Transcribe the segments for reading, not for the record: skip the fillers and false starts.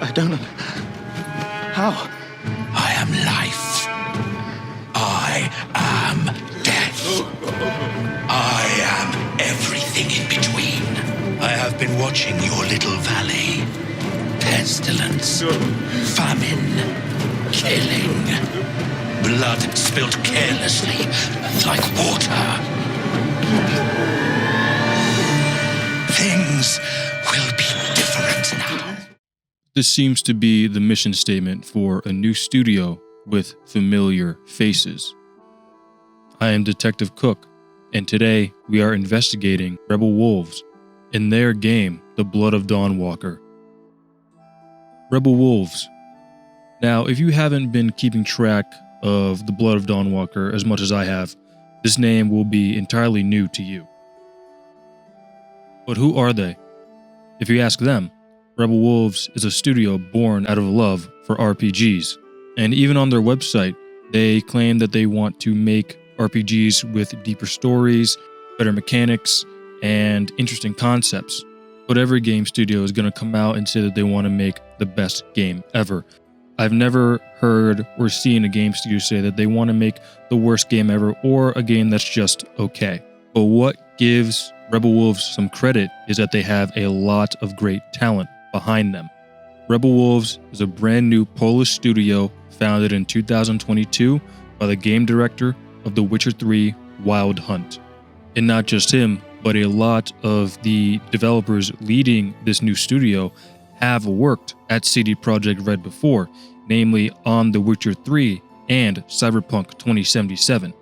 I don't... How? I am life. I am death. I am everything in between. I have been watching your little valley. Pestilence, famine, killing, blood spilled carelessly like water. Things will be different now. This seems to be the mission statement for a new studio with familiar faces. I am Detective Cook, and today we are investigating Rebel Wolves in their game, The Blood of Dawnwalker. Rebel Wolves. Now, if you haven't been keeping track of The Blood of Dawnwalker as much as I have, this name will be entirely new to you. But who are they? If you ask them, Rebel Wolves is a studio born out of love for RPGs, and even on their website, they claim that they want to make RPGs with deeper stories, better mechanics, and interesting concepts. But every game studio is going to come out and say that they want to make the best game ever. I've never heard or seen a game studio say that they want to make the worst game ever or a game that's just okay. But what gives Rebel Wolves some credit is that they have a lot of great talent behind them. Rebel Wolves is a brand new Polish studio founded in 2022 by the game director of The Witcher 3 Wild Hunt. And not just him, but a lot of the developers leading this new studio have worked at CD Projekt Red before, namely on The Witcher 3 and Cyberpunk 2077.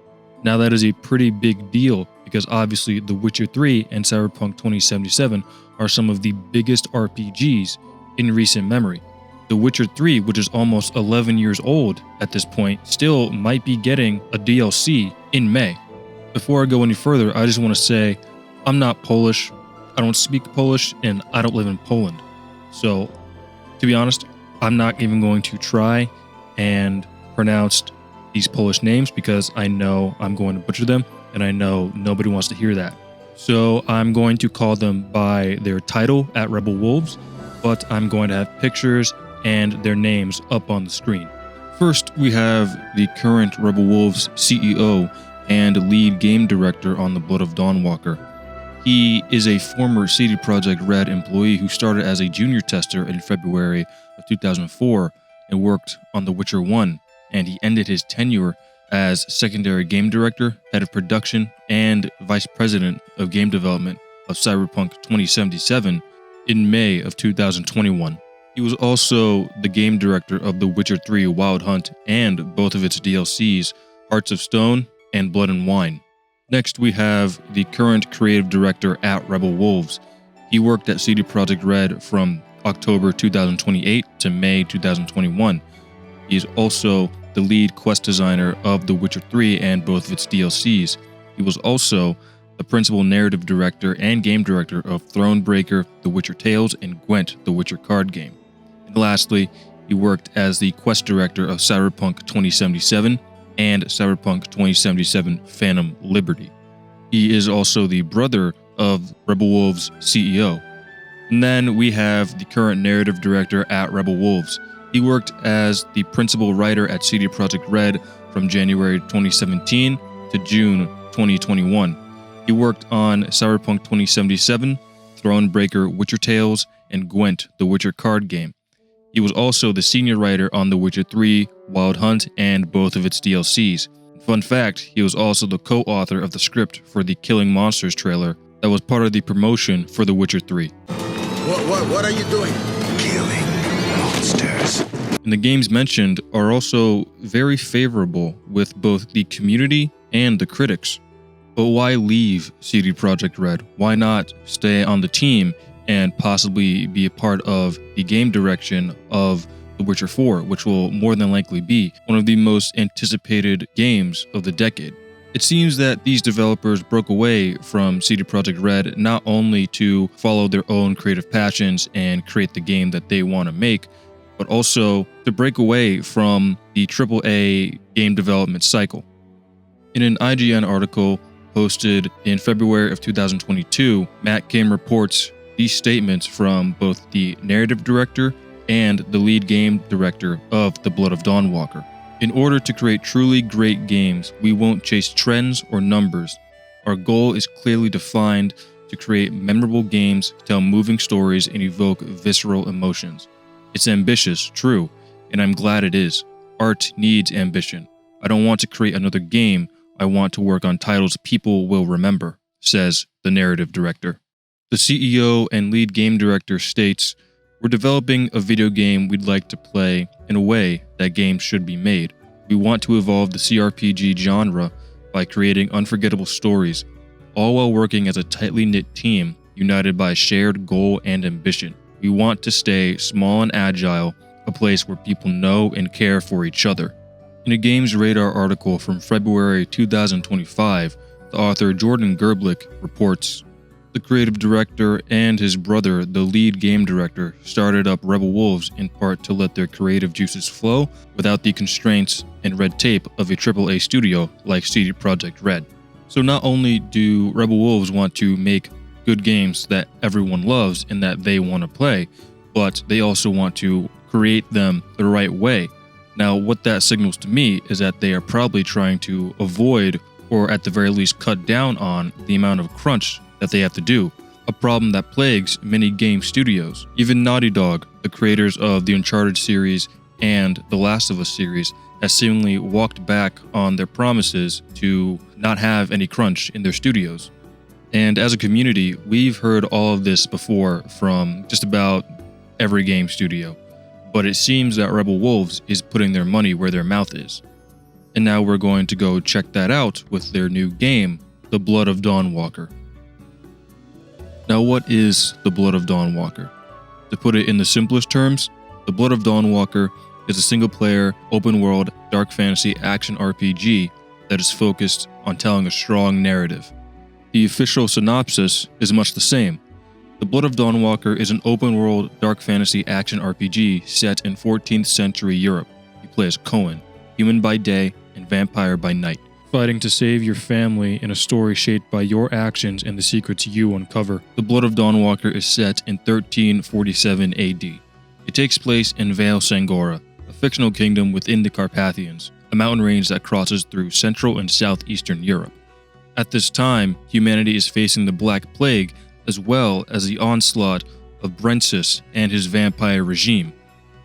Now that is a pretty big deal because obviously The Witcher 3 and Cyberpunk 2077 are some of the biggest RPGs in recent memory. The Witcher 3, which is almost 11 years old at this point, still might be getting a DLC in May. Before I go any further, I just want to say I'm not Polish, I don't speak Polish, and I don't live in Poland. So, to be honest, I'm not even going to try and pronounce these Polish names because I know I'm going to butcher them, and I know nobody wants to hear that. So I'm going to call them by their title at Rebel Wolves, but I'm going to have pictures and their names up on the screen. First, we have the current Rebel Wolves CEO and lead game director on The Blood of Dawnwalker. He is a former CD Projekt Red employee who started as a junior tester in February of 2004 and worked on The Witcher 1, and he ended his tenure as secondary game director, head of production, and vice president of game development of Cyberpunk 2077 in May of 2021. He was also the game director of The Witcher 3 Wild Hunt and both of its DLCs, Hearts of Stone and Blood and Wine. Next, we have the current creative director at Rebel Wolves. He worked at CD Projekt Red from October 2028 to May 2021. He is also the lead quest designer of The Witcher 3 and both of its DLCs. He was also the principal narrative director and game director of Thronebreaker, The Witcher Tales, and Gwent, The Witcher card game. And lastly, he worked as the quest director of Cyberpunk 2077 and Cyberpunk 2077 Phantom Liberty. He is also the brother of Rebel Wolves' CEO. And then we have the current narrative director at Rebel Wolves. He worked as the principal writer at CD Projekt Red from January 2017 to June 2021. He worked on Cyberpunk 2077, Thronebreaker, Witcher Tales, and Gwent, The Witcher card game. He was also the senior writer on The Witcher 3, Wild Hunt, and both of its DLCs. Fun fact, he was also the co-author of the script for the Killing Monsters trailer that was part of the promotion for The Witcher 3. What are you doing? Killing monsters. And the games mentioned are also very favorable with both the community and the critics. But why leave CD Projekt Red? Why not stay on the team and possibly be a part of the game direction of The Witcher 4, which will more than likely be one of the most anticipated games of the decade? It seems that these developers broke away from CD Projekt Red not only to follow their own creative passions and create the game that they want to make, but also to break away from the AAA game development cycle. In an IGN article posted in February of 2022, Matt Kim reports these statements from both the narrative director and the lead game director of The Blood of Dawnwalker. In order to create truly great games, we won't chase trends or numbers. Our goal is clearly defined to create memorable games, tell moving stories, and evoke visceral emotions. It's ambitious, true, and I'm glad it is. Art needs ambition. I don't want to create another game, I want to work on titles people will remember, says the narrative director. The CEO and lead game director states, "We're developing a video game we'd like to play in a way that games should be made. We want to evolve the CRPG genre by creating unforgettable stories, all while working as a tightly knit team, united by a shared goal and ambition. We want to stay small and agile, a place where people know and care for each other." In a GamesRadar article from February 2025, the author Jordan Gerblick reports, "The creative director and his brother, the lead game director, started up Rebel Wolves in part to let their creative juices flow without the constraints and red tape of a AAA studio like CD Projekt Red." So not only do Rebel Wolves want to make good games that everyone loves and that they want to play, but they also want to create them the right way. Now, what that signals to me is that they are probably trying to avoid, or at the very least cut down on, the amount of crunch that they have to do, a problem that plagues many game studios. Even Naughty Dog, the creators of the Uncharted series and the Last of Us series, has seemingly walked back on their promises to not have any crunch in their studios. And as a community, we've heard all of this before from just about every game studio. But it seems that Rebel Wolves is putting their money where their mouth is. And now we're going to go check that out with their new game, The Blood of Dawnwalker. Now, what is The Blood of Dawnwalker? To put it in the simplest terms, The Blood of Dawnwalker is a single-player, open-world, dark fantasy action RPG that is focused on telling a strong narrative. The official synopsis is much the same. The Blood of Dawnwalker is an open-world, dark fantasy action RPG set in 14th century Europe. You play as Cohen, human by day and vampire by night, fighting to save your family in a story shaped by your actions and the secrets you uncover. The Blood of Dawnwalker is set in 1347 AD. It takes place in Vale Sangora, a fictional kingdom within the Carpathians, a mountain range that crosses through Central and Southeastern Europe. At this time, humanity is facing the Black Plague as well as the onslaught of Brentsis and his vampire regime.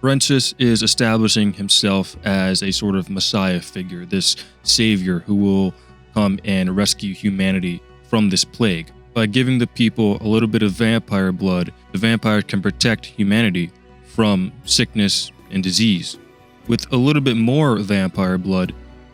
Brentsis is establishing himself as a sort of messiah figure, this savior who will come and rescue humanity from this plague. By giving the people a little bit of vampire blood, the vampire can protect humanity from sickness and disease. With a little bit more vampire blood,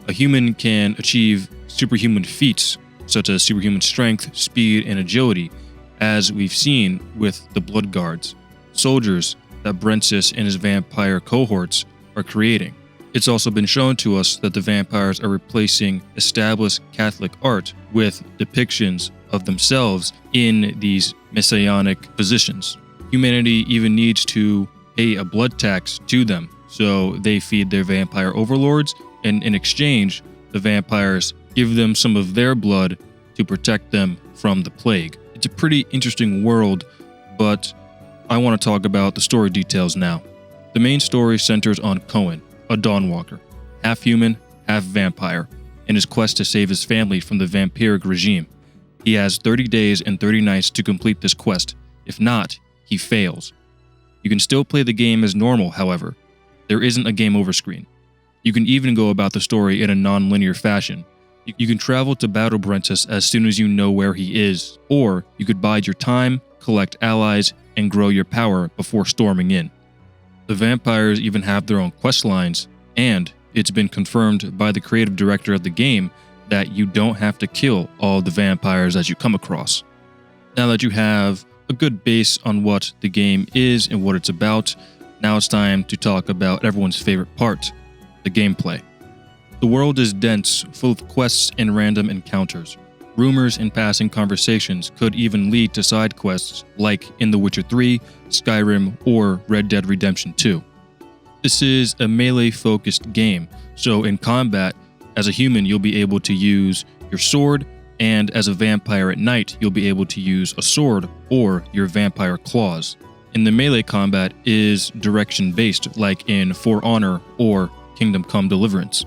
a human can achieve superhuman feats such as superhuman strength, speed, and agility, as we've seen with the Blood Guards, soldiers that Brentsis and his vampire cohorts are creating. It's also been shown to us that the vampires are replacing established Catholic art with depictions of themselves in these messianic positions. Humanity even needs to pay a blood tax to them, so they feed their vampire overlords, and in exchange, the vampires give them some of their blood to protect them from the plague. It's a pretty interesting world, but I want to talk about the story details now. The main story centers on Cohen, a Dawnwalker, half human, half vampire, in his quest to save his family from the vampiric regime. He has 30 days and 30 nights to complete this quest. If not, he fails. You can still play the game as normal, however. There isn't a game over screen. You can even go about the story in a non-linear fashion. You can travel to battle Brentsis as soon as you know where he is, or you could bide your time, collect allies, and grow your power before storming in. The vampires even have their own quest lines, and it's been confirmed by the creative director of the game that you don't have to kill all of the vampires as you come across. Now that you have a good base on what the game is and what it's about, now it's time to talk about everyone's favorite part, the gameplay. The world is dense, full of quests and random encounters. Rumors and passing conversations could even lead to side quests like in The Witcher 3, Skyrim, or Red Dead Redemption 2. This is a melee-focused game, so in combat, as a human you'll be able to use your sword, and as a vampire at night you'll be able to use a sword or your vampire claws. and the melee combat is direction-based, like in For Honor or Kingdom Come Deliverance.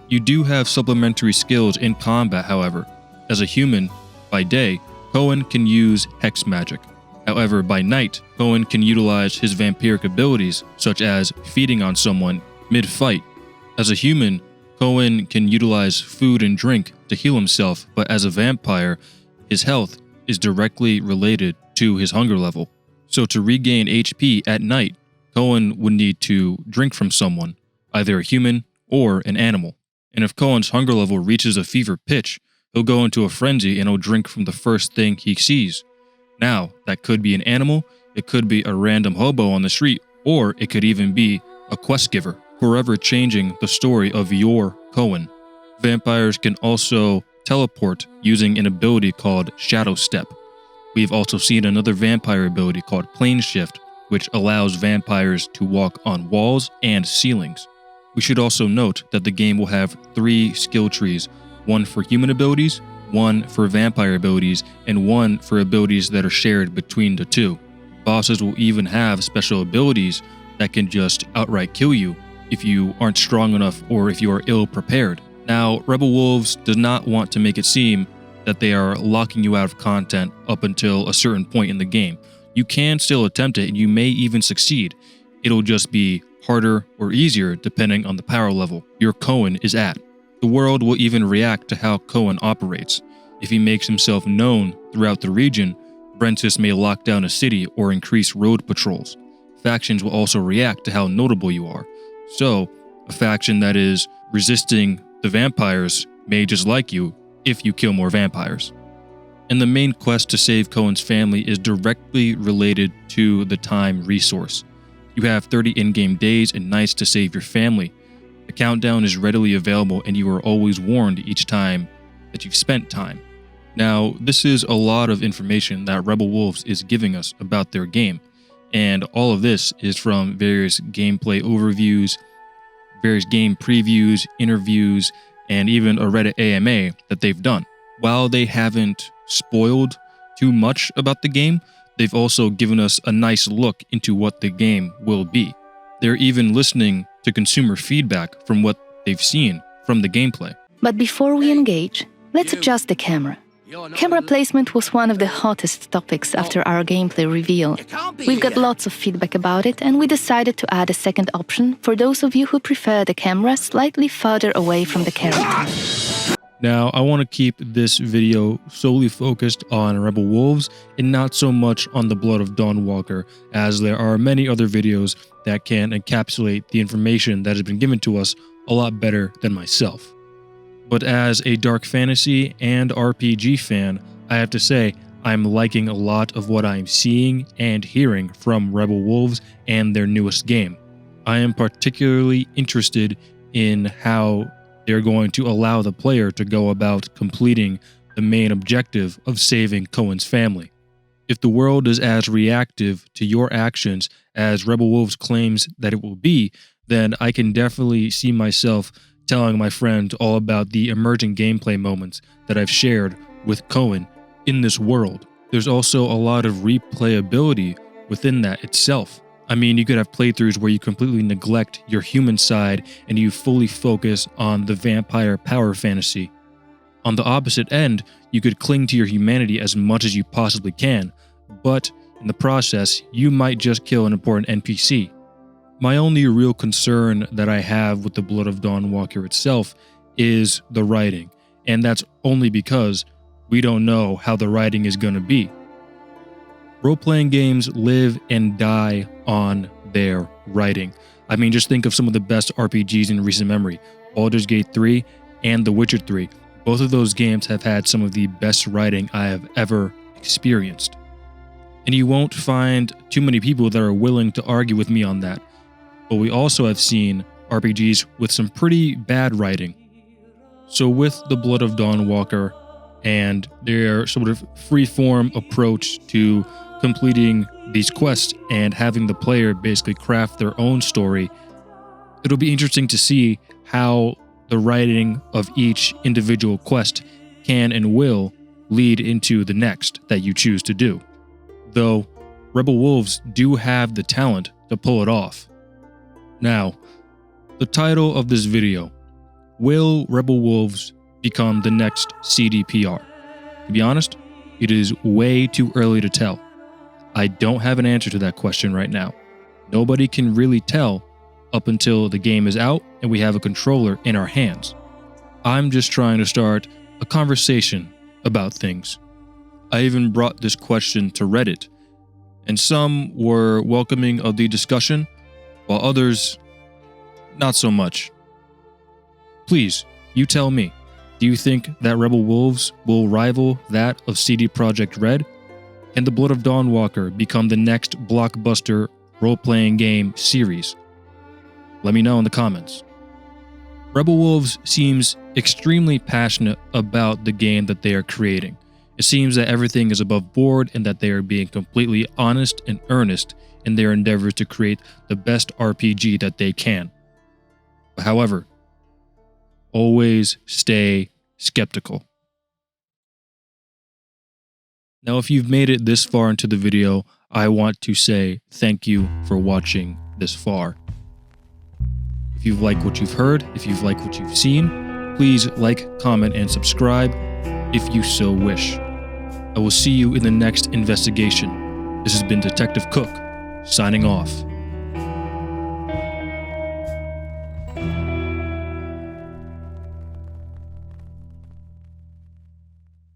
You do have supplementary skills in combat, however. As a human, by day, Cohen can use hex magic. However, by night, Cohen can utilize his vampiric abilities, such as feeding on someone mid-fight. As a human, Cohen can utilize food and drink to heal himself, but as a vampire, his health is directly related to his hunger level. So to regain HP at night, Cohen would need to drink from someone, either a human or an animal. And if Cohen's hunger level reaches a fever pitch, he'll go into a frenzy and he'll drink from the first thing he sees. Now, that could be an animal, it could be a random hobo on the street, or it could even be a quest giver, forever changing the story of your Cohen. Vampires can also teleport using an ability called Shadow Step. We've also seen another vampire ability called Plane Shift, which allows vampires to walk on walls and ceilings. We should also note that the game will have 3 skill trees, one for human abilities, one for vampire abilities, and one for abilities that are shared between the two. Bosses will even have special abilities that can just outright kill you if you aren't strong enough or if you are ill prepared. Now, Rebel Wolves does not want to make it seem that they are locking you out of content up until a certain point in the game. You can still attempt it and you may even succeed. It'll just be harder or easier depending on the power level your Cohen is at. The world will even react to how Cohen operates. If he makes himself known throughout the region, Brentis may lock down a city or increase road patrols. Factions will also react to how notable you are. So, a faction that is resisting the vampires may just like you if you kill more vampires. And the main quest to save Cohen's family is directly related to the time resource. You have 30 in-game days and nights to save your family. The countdown is readily available and you are always warned each time that you've spent time. Now, this is a lot of information that Rebel Wolves is giving us about their game, and all of this is from various gameplay overviews, various game previews, interviews, and even a Reddit AMA that they've done. While they haven't spoiled too much about the game, they've also given us a nice look into what the game will be. They're even listening to consumer feedback from what they've seen from the gameplay. But before we engage, let's adjust the camera. Camera placement was one of the hottest topics after our gameplay reveal. We've got lots of feedback about it, and we decided to add a second option for those of you who prefer the camera slightly further away from the character. Now, I want to keep this video solely focused on Rebel Wolves and not so much on the Blood of Dawnwalker, as there are many other videos that can encapsulate the information that has been given to us a lot better than myself. But as a dark fantasy and RPG fan, I have to say I'm liking a lot of what I'm seeing and hearing from Rebel Wolves and their newest game. I am particularly interested in how they're going to allow the player to go about completing the main objective of saving Cohen's family. If the world is as reactive to your actions as Rebel Wolves claims that it will be, then I can definitely see myself telling my friend all about the emerging gameplay moments that I've shared with Cohen in this world. There's also a lot of replayability within that itself. I mean, you could have playthroughs where you completely neglect your human side and you fully focus on the vampire power fantasy. On the opposite end, you could cling to your humanity as much as you possibly can, but in the process, you might just kill an important NPC. My only real concern that I have with the Blood of Dawnwalker itself is the writing, and that's only because we don't know how the writing is going to be. Role-playing games live and die on their writing. I mean, just think of some of the best RPGs in recent memory. Baldur's Gate 3 and The Witcher 3. Both of those games have had some of the best writing I have ever experienced. And you won't find too many people that are willing to argue with me on that. But we also have seen RPGs with some pretty bad writing. So with the Blood of Dawnwalker and their sort of free-form approach to completing these quests and having the player basically craft their own story, it'll be interesting to see how the writing of each individual quest can and will lead into the next that you choose to do. Though, Rebel Wolves do have the talent to pull it off. Now, the title of this video, will Rebel Wolves become the next CDPR? To be honest, it is way too early to tell. I don't have an answer to that question right now. Nobody can really tell up until the game is out and we have a controller in our hands. I'm just trying to start a conversation about things. I even brought this question to Reddit, and some were welcoming of the discussion, while others, not so much. Please, you tell me, do you think that Rebel Wolves will rival that of CD Projekt Red? Can the Blood of Dawnwalker become the next blockbuster role-playing game series? Let me know in the comments. Rebel Wolves seems extremely passionate about the game that they are creating. It seems that everything is above board and that they are being completely honest and earnest in their endeavors to create the best RPG that they can. However, always stay skeptical. Now, if you've made it this far into the video, I want to say thank you for watching this far. If you've liked what you've heard, if you've liked what you've seen, please like, comment, and subscribe if you so wish. I will see you in the next investigation. This has been Detective Cook, signing off.